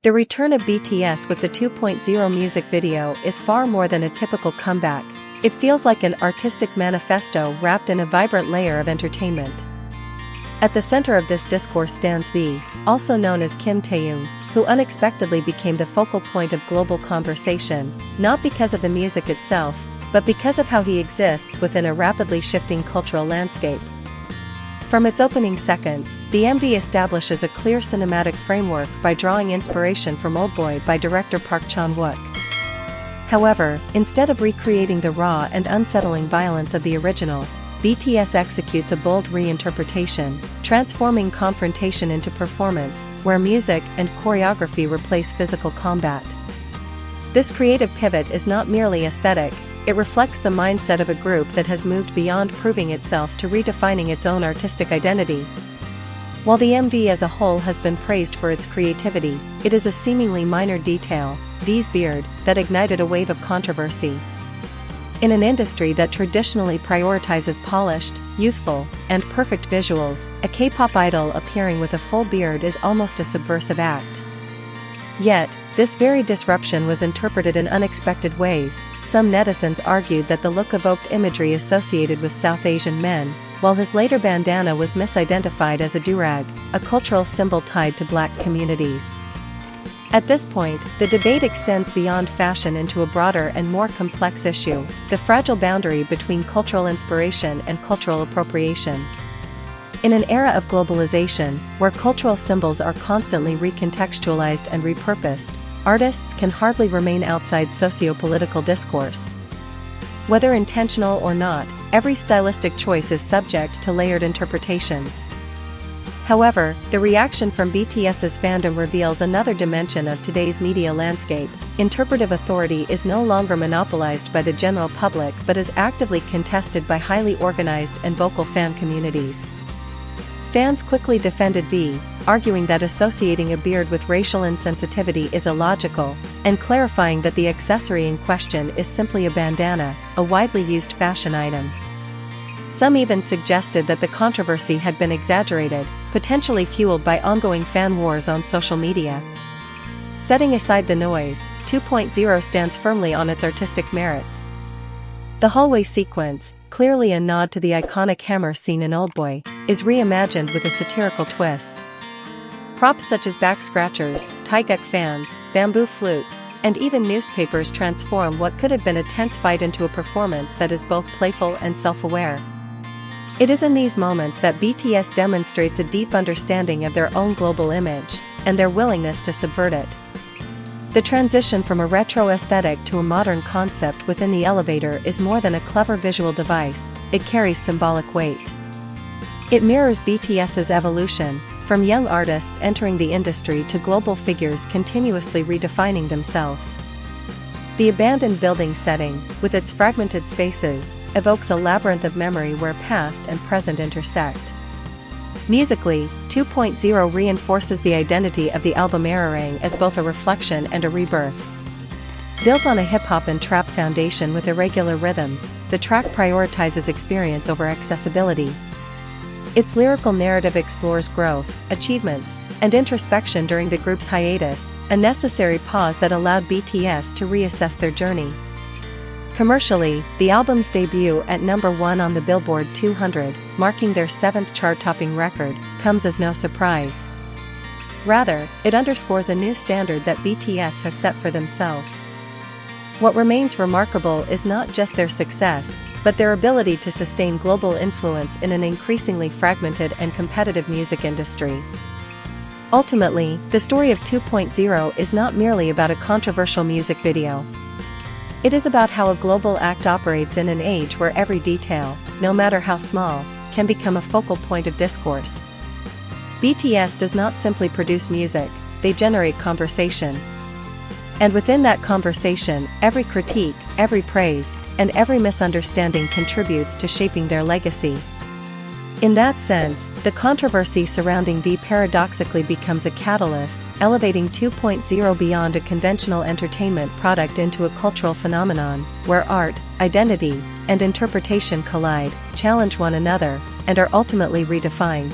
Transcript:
The return of BTS with the 2.0 music video is far more than a typical comeback. It feels like an artistic manifesto wrapped in a vibrant layer of entertainment. At the center of this discourse stands V, also known as Kim Taehyung, who unexpectedly became the focal point of global conversation, not because of the music itself, but because of how he exists within a rapidly shifting cultural landscape. From its opening seconds, the MV establishes a clear cinematic framework by drawing inspiration from Oldboy by director Park Chan Wook. However, instead of recreating the raw and unsettling violence of the original, BTS executes a bold reinterpretation, transforming confrontation into performance, where music and choreography replace physical combat. This creative pivot is not merely aesthetic, it reflects the mindset of a group that has moved beyond proving itself to redefining its own artistic identity. While the MV as a whole has been praised for its creativity, it is a seemingly minor detail, V's beard, that ignited a wave of controversy. In an industry that traditionally prioritizes polished, youthful, and perfect visuals, a K-pop idol appearing with a full beard is almost a subversive act. Yet, this very disruption was interpreted in unexpected ways. Some netizens argued that the look evoked imagery associated with South Asian men, while his later bandana was misidentified as a durag, a cultural symbol tied to black communities. At this point, the debate extends beyond fashion into a broader and more complex issue, the fragile boundary between cultural inspiration and cultural appropriation. In an era of globalization, where cultural symbols are constantly recontextualized and repurposed, artists can hardly remain outside socio-political discourse. Whether intentional or not, every stylistic choice is subject to layered interpretations. However, the reaction from BTS's fandom reveals another dimension of today's media landscape. Interpretive authority is no longer monopolized by the general public but is actively contested by highly organized and vocal fan communities. Fans quickly defended V, arguing that associating a beard with racial insensitivity is illogical, and clarifying that the accessory in question is simply a bandana, a widely used fashion item. Some even suggested that the controversy had been exaggerated, potentially fueled by ongoing fan wars on social media. Setting aside the noise, 2.0 stands firmly on its artistic merits. The hallway sequence, clearly a nod to the iconic hammer scene in Oldboy, is reimagined with a satirical twist. Props such as back scratchers, taeguk fans, bamboo flutes, and even newspapers transform what could have been a tense fight into a performance that is both playful and self-aware. It is in these moments that BTS demonstrates a deep understanding of their own global image, and their willingness to subvert it. The transition from a retro aesthetic to a modern concept within the elevator is more than a clever visual device, it carries symbolic weight. It mirrors BTS's evolution, from young artists entering the industry to global figures continuously redefining themselves. The abandoned building setting, with its fragmented spaces, evokes a labyrinth of memory where past and present intersect. Musically, 2.0 reinforces the identity of the album ARIRANG as both a reflection and a rebirth. Built on a hip-hop and trap foundation with irregular rhythms, the track prioritizes experience over accessibility. Its lyrical narrative explores growth, achievements, and introspection during the group's hiatus, a necessary pause that allowed BTS to reassess their journey. Commercially, the album's debut at number 1 on the Billboard 200, marking their 7th chart-topping record, comes as no surprise. Rather, it underscores a new standard that BTS has set for themselves. What remains remarkable is not just their success, but their ability to sustain global influence in an increasingly fragmented and competitive music industry. Ultimately, the story of 2.0 is not merely about a controversial music video. It is about how a global act operates in an age where every detail, no matter how small, can become a focal point of discourse. BTS does not simply produce music, they generate conversation. And within that conversation, every critique, every praise, and every misunderstanding contributes to shaping their legacy. In that sense, the controversy surrounding V paradoxically becomes a catalyst, elevating 2.0 beyond a conventional entertainment product into a cultural phenomenon, where art, identity, and interpretation collide, challenge one another, and are ultimately redefined.